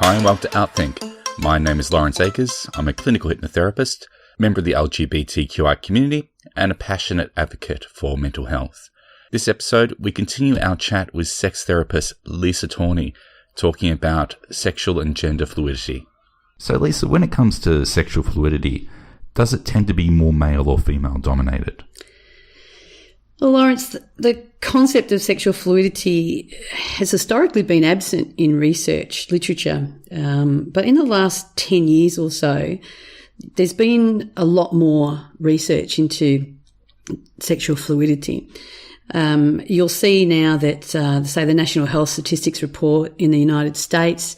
Hi and welcome to OUTthink. My name is Lawrence Akers. I'm a clinical hypnotherapist, member of the LGBTQI community, and a passionate advocate for mental health. This episode, we continue our chat with sex therapist Lisa Tawney, talking about sexual and gender fluidity. So Lisa, when it comes to sexual fluidity, does it tend to be more male or female dominated? Well, Lawrence, the concept of sexual fluidity has historically been absent in research literature, but in the last 10 years or so, there's been a lot more research into sexual fluidity. You'll see now that, say, the National Health Statistics Report in the United States,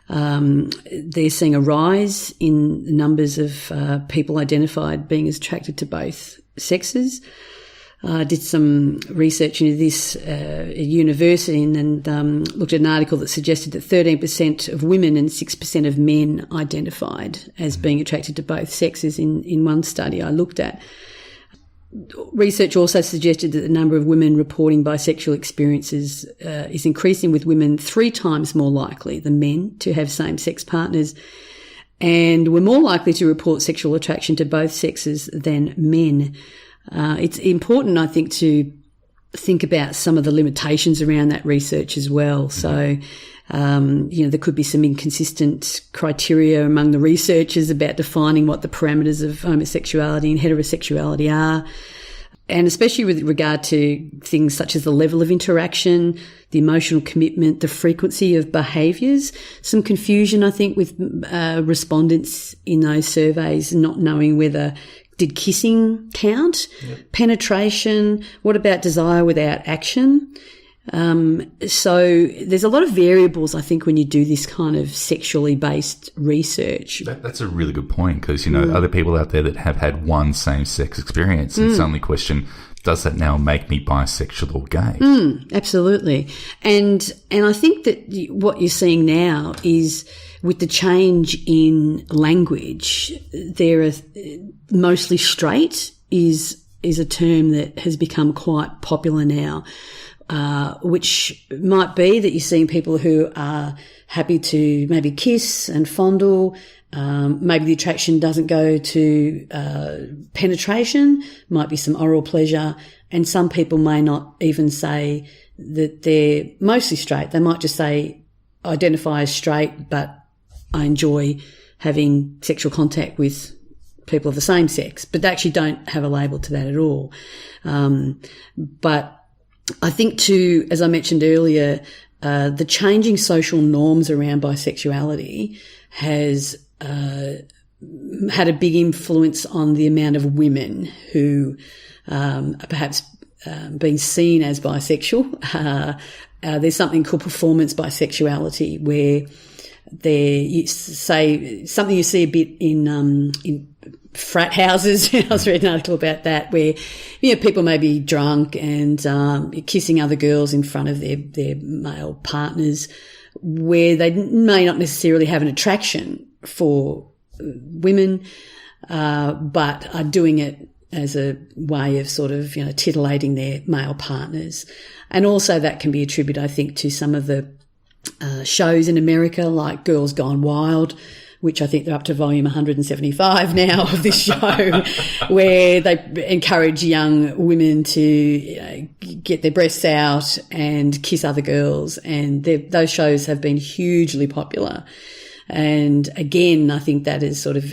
they're seeing a rise in the numbers of people identified being attracted to both sexes. I did some research into this at university and looked at an article that suggested that 13% of women and 6% of men identified as being attracted to both sexes in one study I looked at. Research also suggested that the number of women reporting bisexual experiences is increasing, with women 3 times more likely than men to have same-sex partners, and were more likely to report sexual attraction to both sexes than men. It's important, I think, to think about some of the limitations around that research as well. So, there could be some inconsistent criteria among the researchers about defining what the parameters of homosexuality and heterosexuality are. And especially with regard to things such as the level of interaction, the emotional commitment, the frequency of behaviours. Some confusion, I think, with respondents in those surveys not knowing whether did kissing count? Yep. Penetration? What about desire without action? So there's a lot of variables, I think, when you do this kind of sexually based research. That's a really good point, because, other people out there that have had one same-sex experience and suddenly question, does that now make me bisexual or gay? Absolutely. And I think that what you're seeing now is, with the change in language, there are mostly straight is a term that has become quite popular now, which might be that you're seeing people who are happy to maybe kiss and fondle. Maybe the attraction doesn't go to penetration, might be some oral pleasure, and some people may not even say that they're mostly straight. They might just say, identify as straight, but I enjoy having sexual contact with people of the same sex, but they actually don't have a label to that at all. But I think too, as I mentioned earlier, the changing social norms around bisexuality has had a big influence on the amount of women who are perhaps being seen as bisexual. There's something called performance bisexuality, where you see a bit in frat houses. I was reading an article about that, where people may be drunk and kissing other girls in front of their male partners, where they may not necessarily have an attraction for women, but are doing it as a way of sort of titillating their male partners. And also that can be attributed, I think, to some of the shows in America, like Girls Gone Wild, which I think they're up to volume 175 now of this show, where they encourage young women to get their breasts out and kiss other girls. And those shows have been hugely popular. And again, I think that is sort of,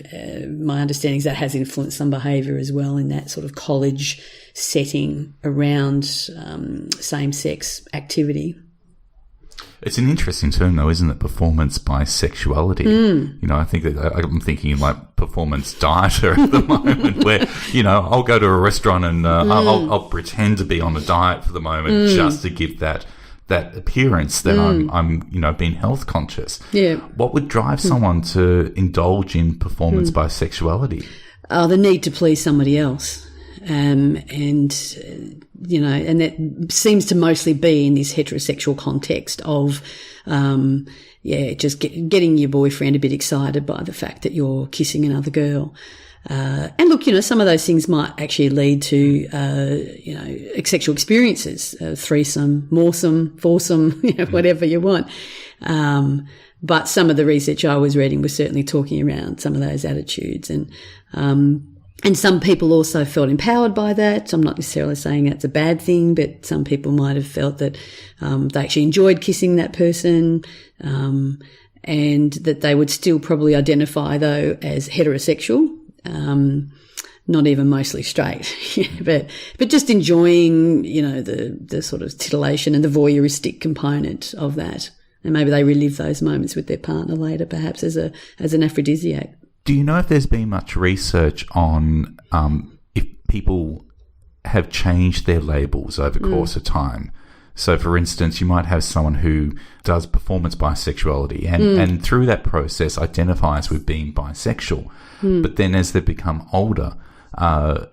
my understanding is that has influenced some behaviour as well in that sort of college setting around same-sex activity. It's an interesting term, though, isn't it? Performance bisexuality. I think that I'm thinking like performance dieter at the moment, where I'll go to a restaurant and I'll pretend to be on a diet for the moment just to give that appearance that I'm being health conscious. Yeah. What would drive someone to indulge in performance bisexuality? The need to please somebody else. And that seems to mostly be in this heterosexual context of, just getting your boyfriend a bit excited by the fact that you're kissing another girl. And look, some of those things might actually lead to, sexual experiences, threesome, moresome, foursome, whatever you want. But some of the research I was reading was certainly talking around some of those attitudes, and some people also felt empowered by that. I'm not necessarily saying that's a bad thing, but some people might have felt that they actually enjoyed kissing that person, and that they would still probably identify, though, as heterosexual, not even mostly straight, but just enjoying, the sort of titillation and the voyeuristic component of that. And maybe they relive those moments with their partner later, perhaps as an aphrodisiac. Do you know if there's been much research on if people have changed their labels over the course of time? So, for instance, you might have someone who does performance bisexuality and through that process identifies with being bisexual, but then as they've become older,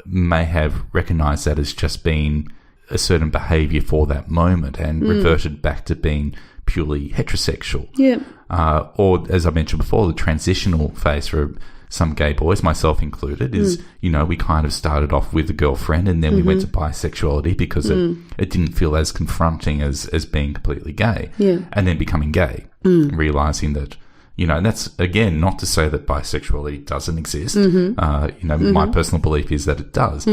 may have recognised that as just being a certain behaviour for that moment and reverted back to being purely heterosexual. Yeah. Or, as I mentioned before, the transitional phase for some gay boys, myself included, is, we kind of started off with a girlfriend and then we went to bisexuality because it didn't feel as confronting as being completely gay. Yeah. And then becoming gay, realising that, and that's, again, not to say that bisexuality doesn't exist. My personal belief is that it does.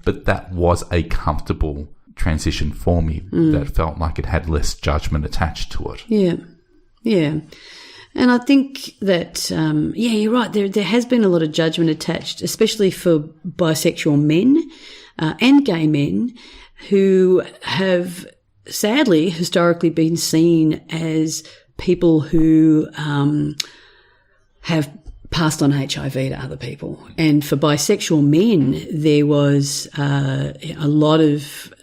But that was a comfortable transition for me that felt like it had less judgment attached to it. Yeah, yeah. And I think that, you're right, there has been a lot of judgment attached, especially for bisexual men and gay men who have sadly historically been seen as people who have passed on HIV to other people. And for bisexual men, there was a lot of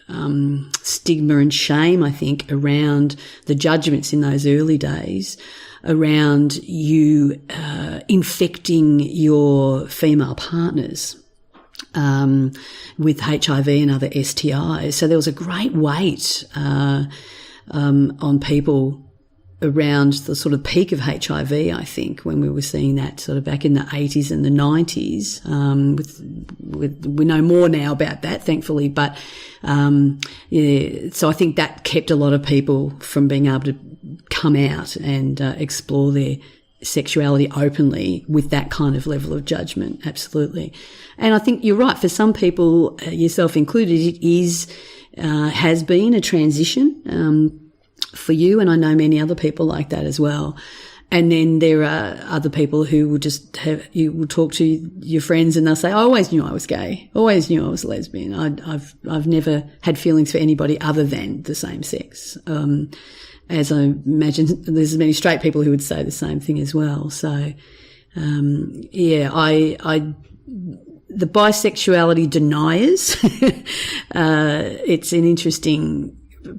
stigma and shame, I think, around the judgments in those early days around you infecting your female partners with HIV and other STIs. So there was a great weight on people around the sort of peak of HIV, I think, when we were seeing that sort of back in the 80s and the 90s. We know more now about that, thankfully, but so I think that kept a lot of people from being able to come out and explore their sexuality openly with that kind of level of judgment, absolutely. And I think you're right, for some people, yourself included, it has been a transition for you, and I know many other people like that as well. And then there are other people who will you will talk to your friends and they'll say, I always knew I was gay, always knew I was lesbian. I've never had feelings for anybody other than the same sex. As I imagine there's many straight people who would say the same thing as well. So, the bisexuality deniers, it's an interesting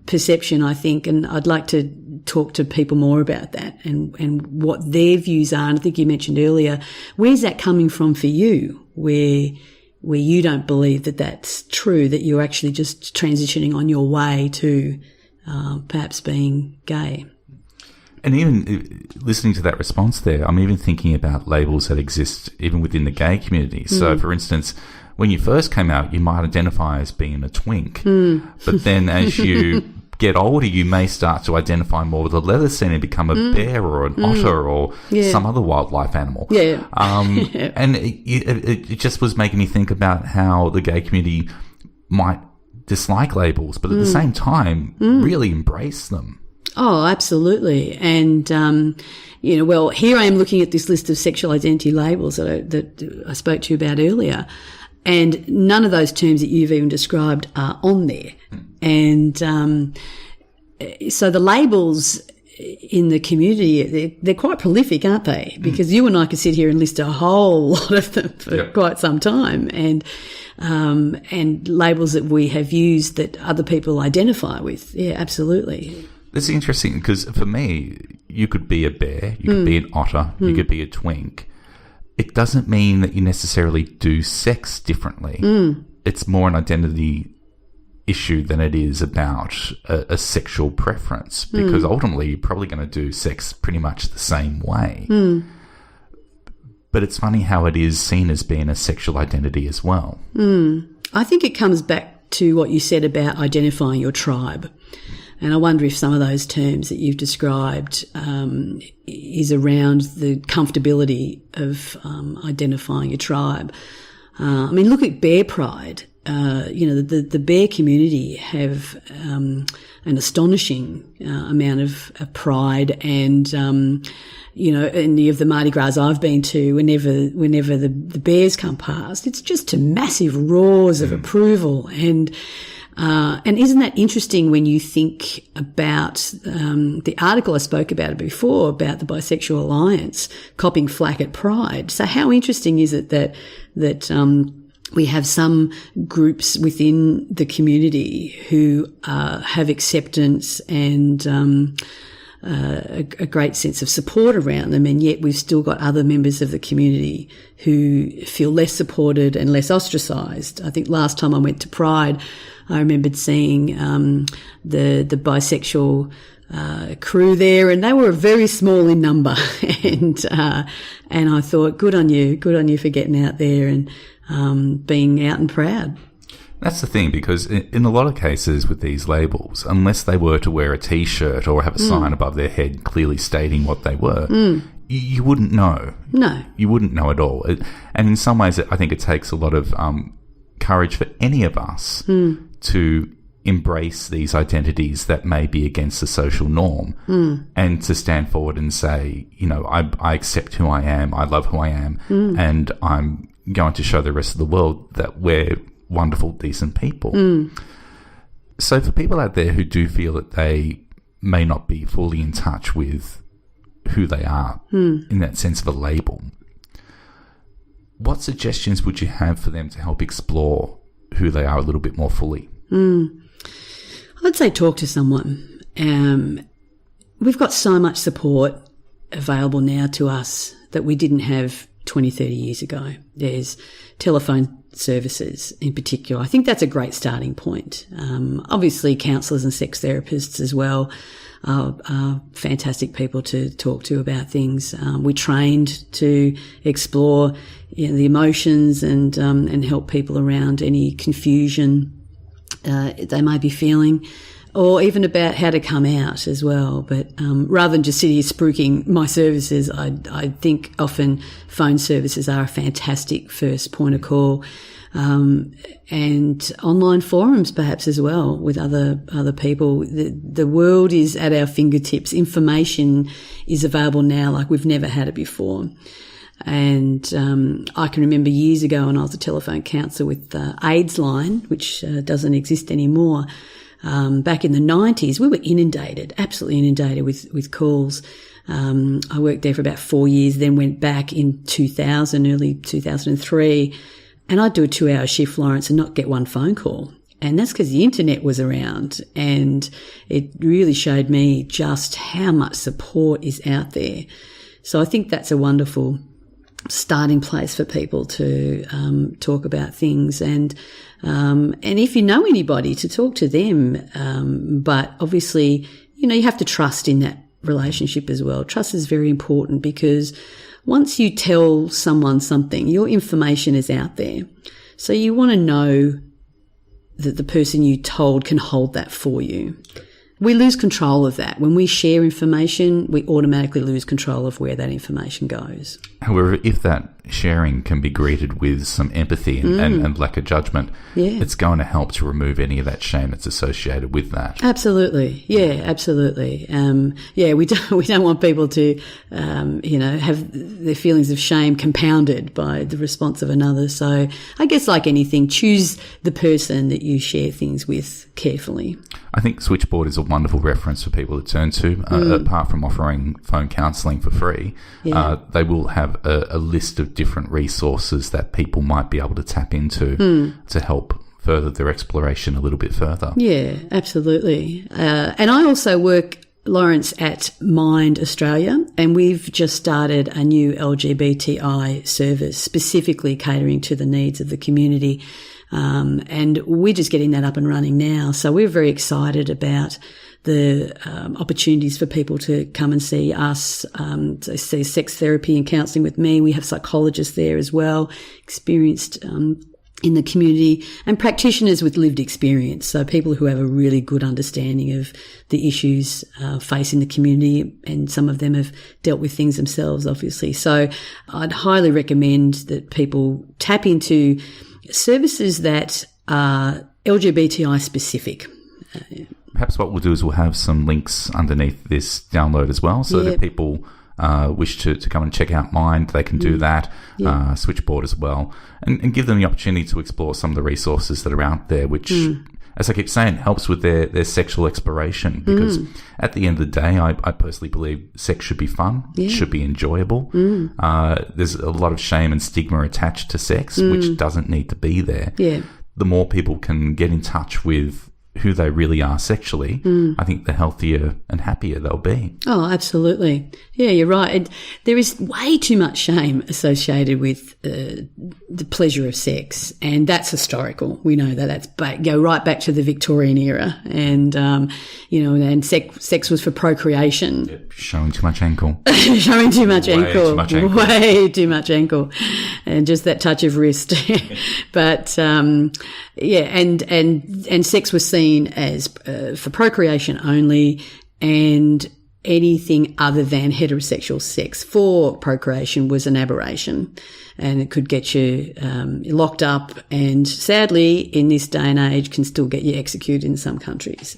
perception, I think, and I'd like to talk to people more about that and what their views are. And I think you mentioned earlier, where's that coming from for you, where you don't believe that that's true, that you're actually just transitioning on your way to perhaps being gay? And even listening to that response there, I'm even thinking about labels that exist even within the gay community. So, for instance, when you first came out, you might identify as being a twink. But then as you get older, you may start to identify more with the leather scene and become a bear or an otter or some other wildlife animal. And it just was making me think about how the gay community might dislike labels, but at the same time, really embrace them. Oh, absolutely. And, well, here I am looking at this list of sexual identity labels that I spoke to you about earlier, and none of those terms that you've even described are on there. And so the labels in the community, they're quite prolific, aren't they? Because you and I could sit here and list a whole lot of them for quite some time, and labels that we have used that other people identify with. Yeah, absolutely. It's interesting because for me, you could be a bear, you could be an otter, you could be a twink. It doesn't mean that you necessarily do sex differently. It's more an identity issue than it is about a sexual preference, because ultimately you're probably going to do sex pretty much the same way. but it's funny how it is seen as being a sexual identity as well. I think it comes back to what you said about identifying your tribe. And I wonder if some of those terms that you've described is around the comfortability of identifying your tribe. I mean, look at bear pride. The bear community have an astonishing amount of pride, and any of the Mardi Gras I've been to, whenever the bears come past, it's just massive roars of approval. And isn't that interesting when you think about the article I spoke about before about the Bisexual Alliance copping flack at Pride? So how interesting is it that we have some groups within the community who have acceptance and a great sense of support around them, and yet we've still got other members of the community who feel less supported and less ostracised. I think last time I went to Pride, I remembered seeing the bisexual crew there, and they were very small in number, and I thought, good on you for getting out there and being out and proud. That's the thing, because in a lot of cases with these labels, unless they were to wear a T-shirt or have a sign above their head clearly stating what they were, you wouldn't know. No. You wouldn't know at all. And in some ways, I think it takes a lot of courage for any of us to embrace these identities that may be against the social norm and to stand forward and say, I accept who I am, I love who I am, and I'm going to show the rest of the world that we're wonderful, decent people. So for people out there who do feel that they may not be fully in touch with who they are in that sense of a label, what suggestions would you have for them to help explore who they are a little bit more fully? I'd say talk to someone. We've got so much support available now to us that we didn't have 20, 30 years ago. There's telephone services in particular. I think that's a great starting point. Obviously, counsellors and sex therapists as well are fantastic people to talk to about things. We trained to explore the emotions and help people around any confusion they may be feeling, or even about how to come out as well. But rather than just sitting here spruiking my services, I think often phone services are a fantastic first point of call, and online forums perhaps as well with other people. The world is at our fingertips. Information is available now like we've never had it before. And I can remember years ago when I was a telephone counsellor with the AIDS line, which doesn't exist anymore. Back in the 90s, we were absolutely inundated with calls. I worked there for about 4 years, then went back in 2000, early 2003, and I'd do a 2-hour shift, Lawrence, and not get one phone call. And that's because the internet was around, and it really showed me just how much support is out there. So I think that's a wonderful starting place for people to talk about things, and if you know anybody, to talk to them. But obviously, you have to trust in that relationship as well. Trust is very important, because once you tell someone something, your information is out there. So you want to know that the person you told can hold that for you. We lose control of that. When we share information, we automatically lose control of where that information goes. However, if that sharing can be greeted with some empathy and lack of judgment, it's going to help to remove any of that shame that's associated with that. Absolutely. Yeah, absolutely. We don't want people to, have their feelings of shame compounded by the response of another. So I guess like anything, choose the person that you share things with carefully. I think Switchboard is a wonderful reference for people to turn to. Apart from offering phone counselling for free, they will have a list of different resources that people might be able to tap into to help further their exploration a little bit further. Yeah, absolutely. And I also work, Lawrence, at Mind Australia, and we've just started a new LGBTI service specifically catering to the needs of the community. And we're just getting that up and running now. So we're very excited about the opportunities for people to come and see us, to see sex therapy and counselling with me. We have psychologists there as well, experienced in the community, and practitioners with lived experience, so people who have a really good understanding of the issues facing the community, and some of them have dealt with things themselves, obviously. So I'd highly recommend that people tap into services that are LGBTI specific. Perhaps what we'll do is we'll have some links underneath this download as well, so that if people wish to come and check out Mind, they can do that. Switchboard as well, and give them the opportunity to explore some of the resources that are out there, which, as I keep saying, helps with their sexual exploration, because at the end of the day, I personally believe sex should be fun, it should be enjoyable. There's a lot of shame and stigma attached to sex, which doesn't need to be there. The more people can get in touch with who they really are sexually, I think the healthier and happier they'll be. Oh, absolutely. Yeah, you're right. There is way too much shame associated with the pleasure of sex, and that's historical. We know that. That's go right back to the Victorian era, and and sex was for procreation. Yep, showing too much ankle. Showing too much ankle. Too much ankle. Way too much ankle, and just that touch of wrist. But and sex was seen as for procreation only, and anything other than heterosexual sex for procreation was an aberration, and it could get you locked up, and sadly in this day and age can still get you executed in some countries.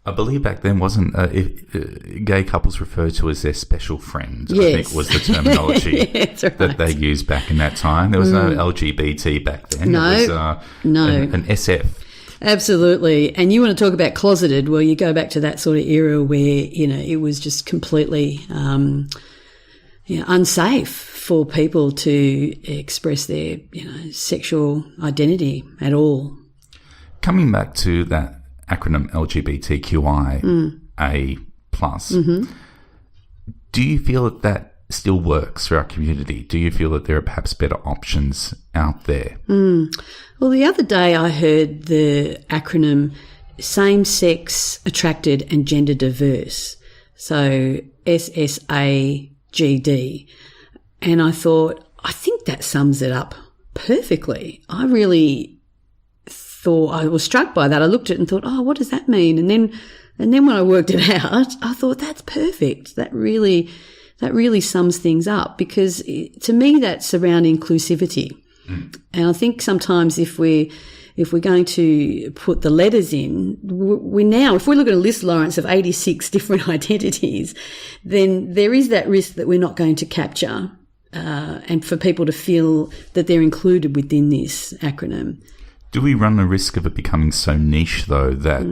I believe back then wasn't gay couples referred to as their special friend. Yes. I think was the terminology that they used back in that time. There was no LGBT back then. No, it was, an SF. Absolutely. And you want to talk about closeted, well, you go back to that sort of era where, it was just completely unsafe for people to express their, sexual identity at all. Coming back to that acronym LGBTQIA+, do you feel that still works for our community? Do you feel that there are perhaps better options out there? Well, the other day I heard the acronym same-sex attracted and gender diverse, so SSAGD, and I thought, I think that sums it up perfectly. I really thought, I was struck by that. I looked at it and thought, what does that mean? And then when I worked it out, I thought, that's perfect. That really sums things up, because to me that's around inclusivity. And I think sometimes if we're going to put the letters in, if we look at a list, Lawrence, of 86 different identities, then there is that risk that we're not going to capture, and for people to feel that they're included within this acronym. Do we run the risk of it becoming so niche, though, that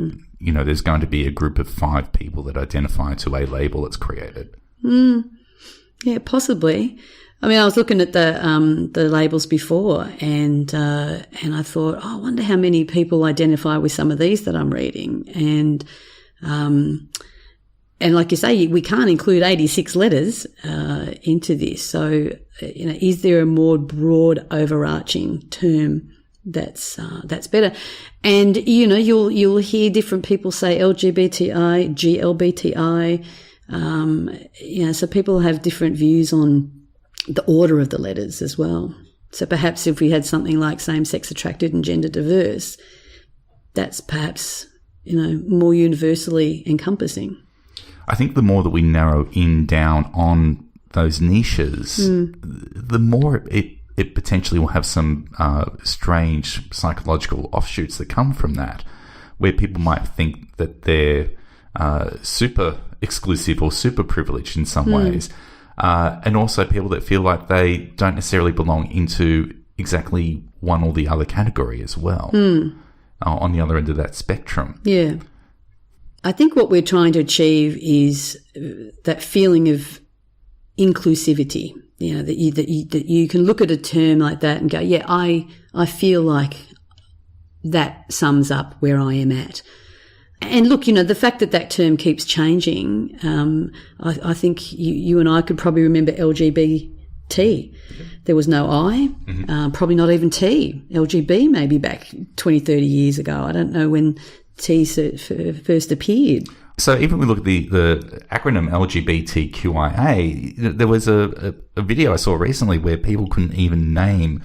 there's going to be a group of 5 people that identify to a label that's created? Yeah, possibly. I mean, I was looking at the labels before, and I thought, I wonder how many people identify with some of these that I'm reading, and like you say, we can't include 86 letters into this. So, is there a more broad, overarching term that's better? And you'll hear different people say LGBTI, GLBTI. So people have different views on the order of the letters as well. So perhaps if we had something like same-sex attracted and gender diverse, that's perhaps, more universally encompassing. I think the more that we narrow down on those niches, the more it potentially will have some strange psychological offshoots that come from that, where people might think that they're super exclusive or super privileged in some ways. And also people that feel like they don't necessarily belong into exactly one or the other category as well, on the other end of that spectrum. Yeah. I think what we're trying to achieve is that feeling of inclusivity, that you can look at a term like that and go, yeah, I feel like that sums up where I am at. And look, the fact that term keeps changing, I think you and I could probably remember LGBT. There was no I, probably not even T. LGB maybe back 20, 30 years ago. I don't know when T first appeared. So even when we look at the acronym LGBTQIA, there was a video I saw recently where people couldn't even name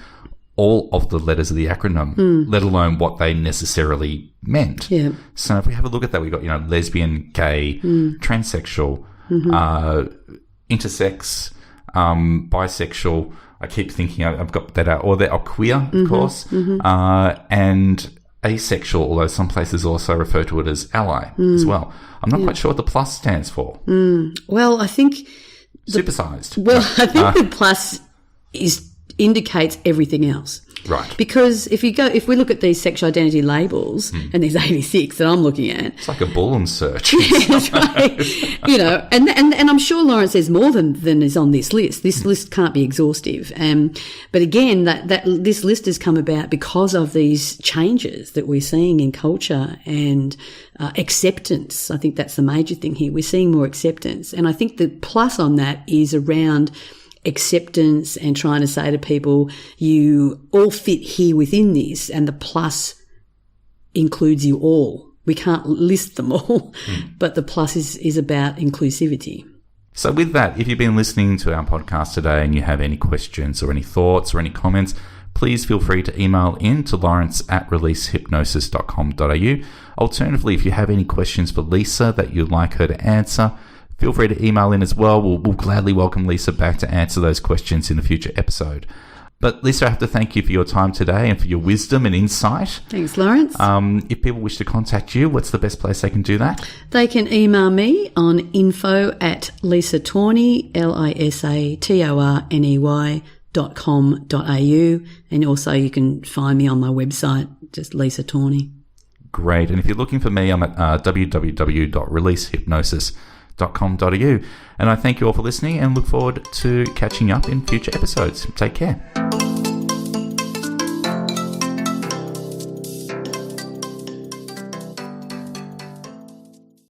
all of the letters of the acronym, let alone what they necessarily meant. Yeah. So if we have a look at that, we've got, lesbian, gay, transsexual, intersex, bisexual. I keep thinking I've got that out. Or they're queer, of course, and asexual, although some places also refer to it as ally as well. I'm not quite sure what the plus stands for. Well, I think... Supersized. Well, I think the plus indicates everything else. Right. Because if we look at these sexual identity labels, and there's 86 that I'm looking at. It's like a Boolean search. Yeah, that's right. And I'm sure, Lawrence, there's more than is on this list. This list can't be exhaustive. But again, that this list has come about because of these changes that we're seeing in culture and acceptance. I think that's the major thing here. We're seeing more acceptance. And I think the plus on that is around acceptance and trying to say to people, you all fit here within this, and the plus includes you all. We can't list them all, but the plus is about inclusivity. So with that, if you've been listening to our podcast today and you have any questions or any thoughts or any comments, please feel free to email in to lawrence@releasehypnosis.com.au. Alternatively, if you have any questions for Lisa that you'd like her to answer, feel free to email in as well. We'll gladly welcome Lisa back to answer those questions in a future episode. But Lisa, I have to thank you for your time today and for your wisdom and insight. Thanks, Lawrence. If people wish to contact you, what's the best place they can do that? They can email me on info@lisatorney, lisatorney.com.au, and also you can find me on my website, just Lisa Torney. Great. And if you're looking for me, I'm at www.releasehypnosis.com.au. And I thank you all for listening and look forward to catching up in future episodes. Take care.